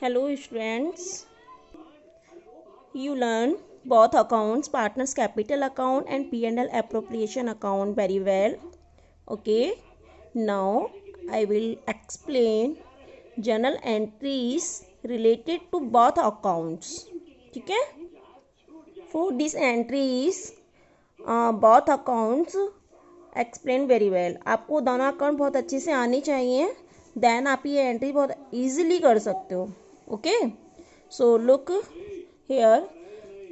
Hello students, you learn both accounts, partners capital account and P&L appropriation account very well. Okay, now I will explain journal entries related to both accounts. ठीक है, for these entries both accounts explain very well. आपको दोनों account बहुत अच्छे से आने चाहिए, then आप ये एंट्री बहुत इजीली कर सकते हो. Okay, so look here.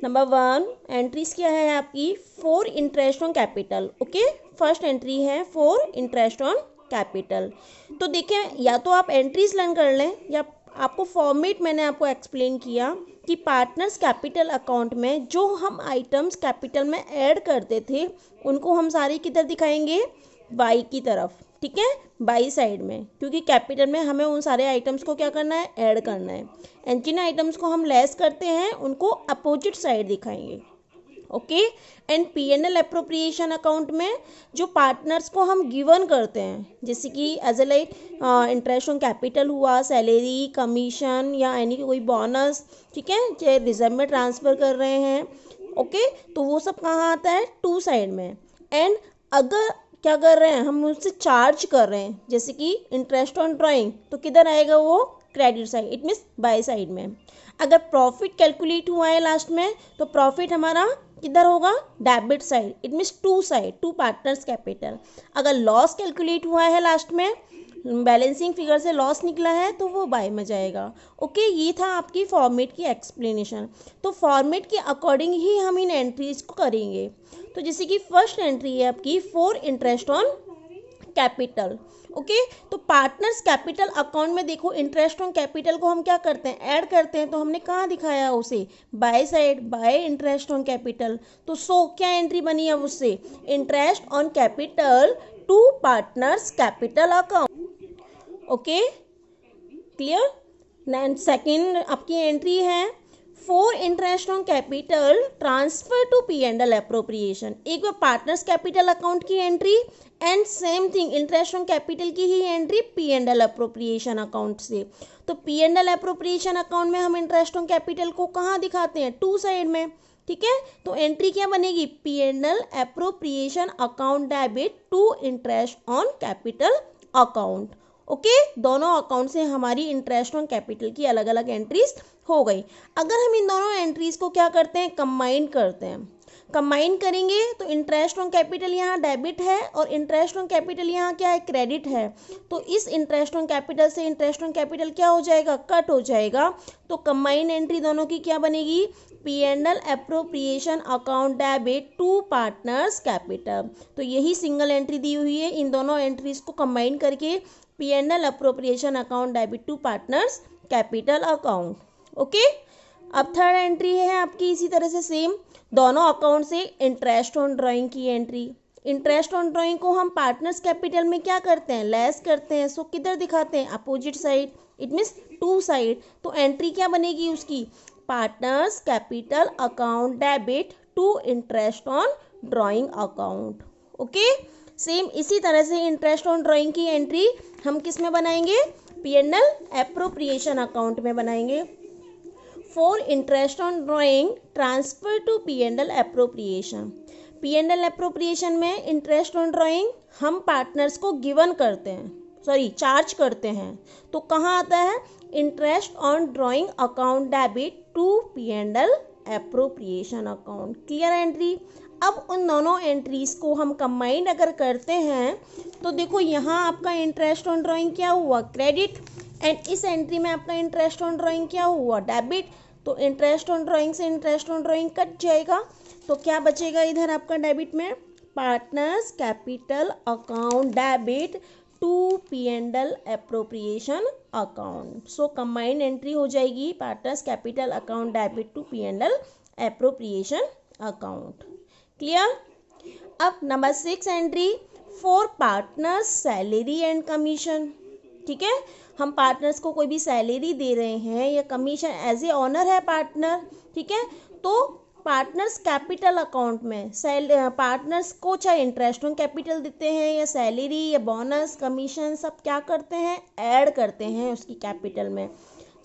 Number 1 entries क्या है आपकी? For interest on capital. Okay, first entry है फॉर इंटरेस्ट ऑन कैपिटल. तो देखिए, या तो आप एंट्रीज लर्न कर लें या आपको फॉर्मेट मैंने आपको एक्सप्लेन किया कि पार्टनर्स कैपिटल अकाउंट में जो हम आइटम्स कैपिटल में ऐड करते थे उनको हम सारे किधर दिखाएंगे? बाई की तरफ. ठीक है, बाई साइड में, क्योंकि कैपिटल में हमें उन सारे आइटम्स को क्या करना है? ऐड करना है. एंड जिन आइटम्स को हम लेस करते हैं उनको अपोजिट साइड दिखाएंगे. Okay, and P&L appropriation account में जो पार्टनर्स को हम गिवन करते हैं, जैसे कि as a like interest on capital हुआ, सैलरी, कमीशन या एनी कोई बोनस, ठीक है, चाहे रिजर्व में ट्रांसफ़र कर रहे हैं. ओके, तो वो सब कहाँ आता है? टू साइड में. एंड अगर क्या कर रहे हैं हम? उससे चार्ज कर रहे हैं, जैसे कि इंटरेस्ट ऑन ड्राइंग, तो किधर आएगा वो? Credit side. It means by side में. अगर प्रॉफिट कैलकुलेट हुआ है लास्ट में, तो प्रॉफिट हमारा किधर होगा? Debit side. It means to side, to partners capital. अगर लॉस कैलकुलेट हुआ है लास्ट में, बैलेंसिंग फिगर से लॉस निकला है, तो वो बाय में जाएगा. ओके, ये था आपकी फॉर्मेट की एक्सप्लेनेशन. तो फॉर्मेट के अकॉर्डिंग ही हम इन एंट्रीज को करेंगे. तो जैसे कि फर्स्ट एंट्री है आपकी for interest on capital. Okay, तो पार्टनर्स कैपिटल अकाउंट में देखो, इंटरेस्ट ऑन कैपिटल को हम क्या करते हैं? ऐड करते हैं. तो हमने कहाँ दिखाया उसे? By side, by interest on capital. तो क्या एंट्री बनी अब उससे? Interest on capital to partners capital account. Okay, clear. Then second आपकी एंट्री है for interest on capital transfer to P&L appropriation. एक बार पार्टनर्स कैपिटल अकाउंट की entry and same thing interest on capital की ही एंट्री P&L अप्रोप्रिएशन अकाउंट से. तो P&L appropriation account में हम इंटरेस्ट ऑन कैपिटल को कहाँ दिखाते हैं? टू साइड में. ठीक है, तो एंट्री क्या बनेगी? P&L appropriation account debit to interest on capital account. Okay, दोनों अकाउंट से हमारी इंटरेस्ट ऑन कैपिटल की अलग अलग एंट्रीज हो गई. अगर हम इन दोनों एंट्रीज को क्या करते हैं? कंबाइन करते हैं. कंबाइन करेंगे तो इंटरेस्ट ऑन कैपिटल यहाँ डेबिट है और इंटरेस्ट ऑन कैपिटल यहाँ क्या है? क्रेडिट है. तो इस इंटरेस्ट ऑन कैपिटल से इंटरेस्ट ऑन कैपिटल क्या हो जाएगा? कट हो जाएगा. तो कंबाइन एंट्री दोनों की क्या बनेगी? P&L appropriation account debit to partners capital. तो यही सिंगल एंट्री दी हुई है. इन दोनों एंट्रीज को कंबाइन करके P&L appropriation account debit to partners capital account. Okay, अब थर्ड एंट्री है आपकी इसी तरह से सेम, दोनों अकाउंट से इंटरेस्ट ऑन ड्राइंग की एंट्री. इंटरेस्ट ऑन ड्राइंग को हम पार्टनर्स कैपिटल में क्या करते हैं? लेस करते हैं. सो किधर दिखाते हैं? Opposite side. It means to side. तो एंट्री क्या बनेगी उसकी? Partners capital account debit to interest on drawing account. Okay, same इसी तरह से इंटरेस्ट ऑन ड्राइंग की एंट्री हम किस में बनाएंगे? P&L अप्रोप्रिएशन अकाउंट में बनाएंगे. For interest on drawing transfer to P&L appropriation. P&L appropriation में इंटरेस्ट ऑन ड्राइंग हम पार्टनर्स को गिवन करते हैं, चार्ज करते हैं. तो कहाँ आता है? Interest on drawing account debit to P&L appropriation account. Clear entry. अब उन दोनों एंट्रीज को हम कंबाइंड अगर करते हैं तो देखो, यहाँ आपका इंटरेस्ट ऑन ड्राइंग क्या हुआ? क्रेडिट. एंड इस एंट्री में आपका इंटरेस्ट ऑन ड्राइंग क्या हुआ? डेबिट. तो इंटरेस्ट ऑन ड्राइंग से इंटरेस्ट ऑन ड्राइंग कट जाएगा. तो क्या बचेगा इधर आपका डेबिट में? Partners capital account debit to P&L appropriation account. So combined entry हो जाएगी partners capital account debit to P&L appropriation account. Clear. अब number 6 entry for partners salary and commission. ठीक है, हम पार्टनर्स को कोई भी सैलरी दे रहे हैं या कमीशन, एज ए ऑनर है पार्टनर. ठीक है, तो पार्टनर्स कैपिटल अकाउंट में पार्टनर्स को चाहे इंटरेस्ट ऑन कैपिटल देते हैं या सैलरी या बोनस, कमीशन, सब क्या करते हैं? ऐड करते हैं उसकी कैपिटल में.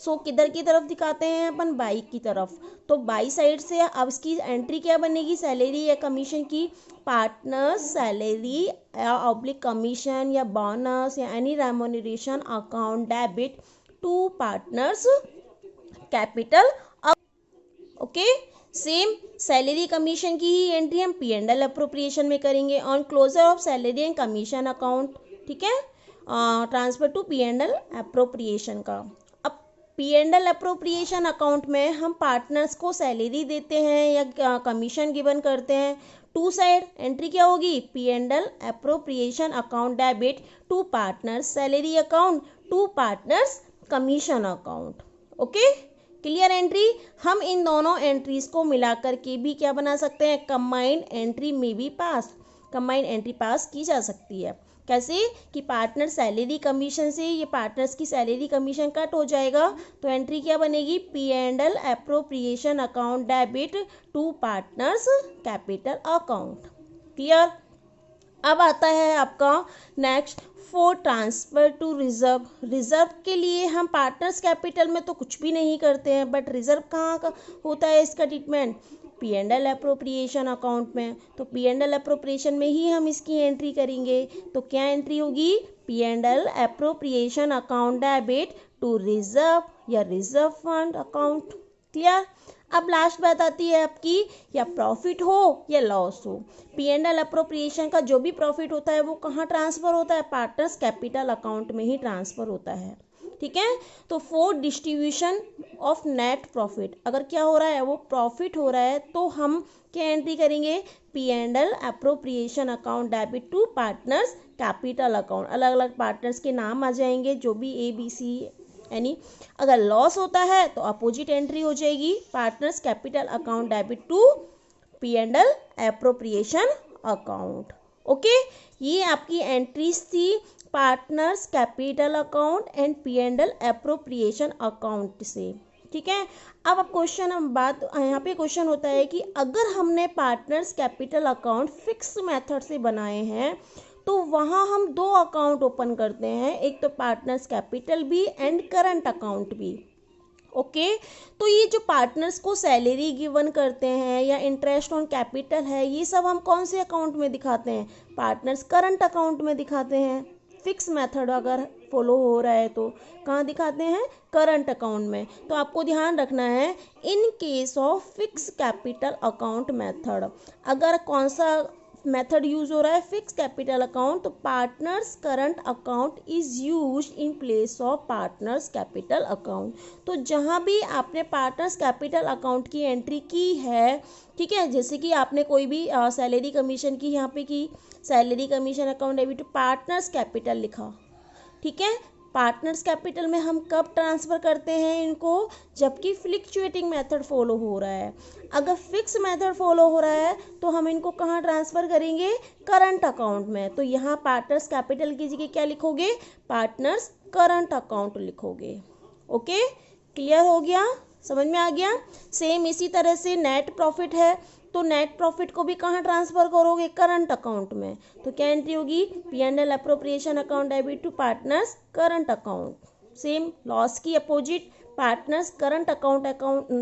सो किधर की तरफ दिखाते हैं अपन, बाई की तरफ। तो बाई साइड से अब इसकी एंट्री क्या बनेगी, सैलरी या कमीशन की, पार्टनर्स सैलरी या ऑब्लिक कमीशन या बोनस या any remuneration account debit to partners capital. Okay, same salary commission की ही एंट्री हम पी एंड एल अप्रोप्रिएशन में करेंगे on closure of salary and commission account, ठीक है, transfer to P and L appropriation का। अब P and L appropriation account में हम पार्टनर्स को सैलरी देते हैं या कमीशन गिवन करते हैं। टू साइड एंट्री क्या होगी, P and L appropriation account debit to partners salary account to partners commission account. Okay, clear entry. हम इन दोनों एंट्रीज को मिलाकर के भी क्या बना सकते हैं, कंबाइंड एंट्री में भी पास, कंबाइंड एंट्री पास की जा सकती है। कैसे कि पार्टनर सैलरी कमीशन से ये पार्टनर्स की सैलरी कमीशन कट हो जाएगा, तो एंट्री क्या बनेगी, P and L appropriation account debit to partners capital account. Clear. अब आता है आपका next, for transfer to reserve. Reserve के लिए हम पार्टनर्स कैपिटल में तो कुछ भी नहीं करते हैं, बट रिजर्व कहाँ का होता है इसका treatment, P and L appropriation account में। तो पी एंड एल अप्रोप्रिएशन में ही हम इसकी एंट्री करेंगे। तो क्या एंट्री होगी, P and L appropriation account debit to reserve या रिजर्व फंड अकाउंट। क्लियर। अब लास्ट बात आती है आपकी, या प्रॉफिट हो या लॉस हो, पी एंड एल अप्रोप्रिएशन का जो भी प्रॉफिट होता है वो कहाँ ट्रांसफ़र होता है, पार्टनर्स कैपिटल अकाउंट में ही ट्रांसफ़र होता है। ठीक है। तो for distribution of net profit, अगर क्या हो रहा है, वो प्रॉफिट हो रहा है, तो हम क्या एंट्री करेंगे, P and L appropriation account debit to partners capital account. अलग अलग पार्टनर्स के नाम आ जाएंगे, जो भी ए बी सी यानी। अगर लॉस होता है तो अपोजिट एंट्री हो जाएगी, partners capital account debit to P and L appropriation account. Okay, ये आपकी एंट्रीज थी partners capital account and P and L appropriation account से। ठीक है। अब क्वेश्चन, हम बात यहाँ पे क्वेश्चन होता है कि अगर हमने partners capital account fix method से बनाए हैं तो वहाँ हम दो अकाउंट ओपन करते हैं, एक तो पार्टनर्स कैपिटल भी एंड करंट अकाउंट भी। ओके, तो ये जो पार्टनर्स को सैलरी गिवन करते हैं या इंटरेस्ट ऑन कैपिटल है, ये सब हम कौन से अकाउंट में दिखाते हैं, पार्टनर्स करंट अकाउंट में दिखाते हैं। फिक्स मेथड अगर फॉलो हो रहा है तो कहाँ दिखाते हैं, करंट अकाउंट में। तो आपको ध्यान रखना है, in case of fix capital account method, अगर कौन सा मेथड यूज हो रहा है, फिक्स कैपिटल अकाउंट, तो partners current account is used in place of partners capital account. तो जहाँ भी आपने पार्टनर्स कैपिटल अकाउंट की एंट्री की है, ठीक है, जैसे कि आपने कोई भी सैलरी कमीशन की यहाँ पे की, salary commission account debit to partners capital लिखा, ठीक है। पार्टनर्स कैपिटल में हम कब ट्रांसफ़र करते हैं इनको, जबकि फ्लिक्चुएटिंग मेथड फॉलो हो रहा है। अगर फिक्स मेथड फॉलो हो रहा है तो हम इनको कहाँ ट्रांसफ़र करेंगे, करंट अकाउंट में। तो यहाँ पार्टनर्स कैपिटल की जगह क्या लिखोगे, पार्टनर्स करंट अकाउंट लिखोगे। ओके, क्लियर हो गया, समझ में आ गया। सेम इसी तरह से नेट प्रॉफिट है, तो नेट प्रॉफिट को भी कहाँ ट्रांसफर करोगे, करंट अकाउंट में। तो क्या एंट्री होगी, P and L appropriation account debit to partners current account. Same loss की opposite, partners current account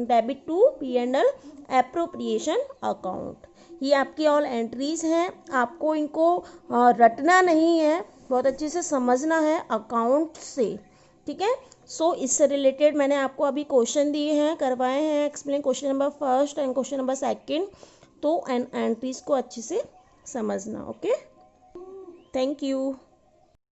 debit to P and L appropriation account. ये आपकी ऑल एंट्रीज हैं, आपको इनको रटना नहीं है, बहुत अच्छे से समझना है अकाउंट से। ठीक है। सो इससे रिलेटेड मैंने आपको अभी क्वेश्चन दिए हैं, करवाए हैं explain, question number first and question number second. तो एंट्रीज को अच्छे से समझना। Okay, thank you.